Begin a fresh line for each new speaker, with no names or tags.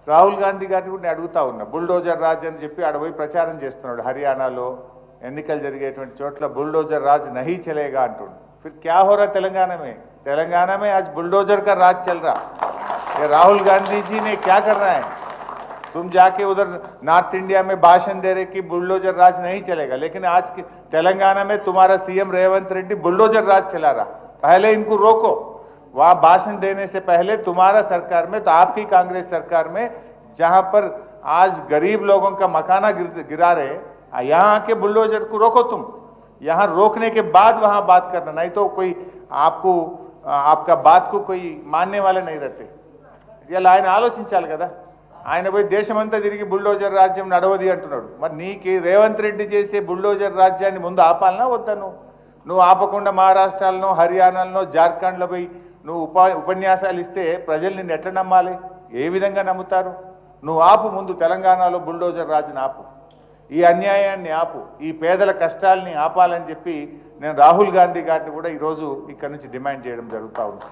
రాహుల్ గాంధీ గారిని కూడా నేను అడుగుతా ఉన్నా, బుల్డోజర్ రాజ్ అని చెప్పి ఆడ పోయి ప్రచారం చేస్తున్నాడు హర్యానాలో ఎన్నికలు జరిగేటువంటి చోట్ల బుల్డోజర్ రాజ్ నహీ చలేగా అంటుండు. फिर क्या हो रहा तेलंगाना में आज बुलडोजर का राज चल रहा। ये राहुल गांधी जी ने क्या करना है? तुम जाके उधर नॉर्थ इंडिया में भाषण दे रहे कि बुलडोजर राज नहीं चलेगा, लेकिन आज के तेलंगाना में तुम्हारा सीएम रेवंत रेड्डी बुलडोजर राज चला रहा। पहले इनको रोको, वहां भाषण देने से पहले तुम्हारा सरकार में, तो आपकी कांग्रेस सरकार में जहां पर आज गरीब लोगों का मकाना गिरा रहे, यहाँ आके बुलडोजर को रोको तुम। यहाँ रोकने के बाद वहां बात करना, नहीं तो कोई आपको आपका बात को कोई मानने वाले नहीं रहते। ఇలా ఆయన ఆలోచించాలి కదా। ఆయన పోయి దేశమంతా తిరిగి బుల్డోజర్ రాజ్యం నడవది అంటున్నాడు। మరి నీకు రేవంత్ రెడ్డి చేసే బుల్డోజర్ రాజ్యాన్ని ముందు ఆపాలనా వద్దా? నువ్వు ఆపకుండా మహారాష్ట్రలో, హర్యానాలో, జార్ఖండ్లో పోయి నువ్వు ఉపన్యాసాలు ఇస్తే ప్రజలు నిన్ను ఎట్లా నమ్మాలి? ఏ విధంగా నమ్ముతారు? నువ్వు ఆపు ముందు, తెలంగాణలో బుల్డోజర్ రాజుని ఆపు, ఈ అన్యాయాన్ని ఆపు, ఈ పేదల కష్టాలని ఆపాలని చెప్పి నేను రాహుల్ గాంధీ గారిని కూడా ఈరోజు ఇక్కడ నుంచి డిమాండ్ చేయడం జరుగుతూ ఉంది।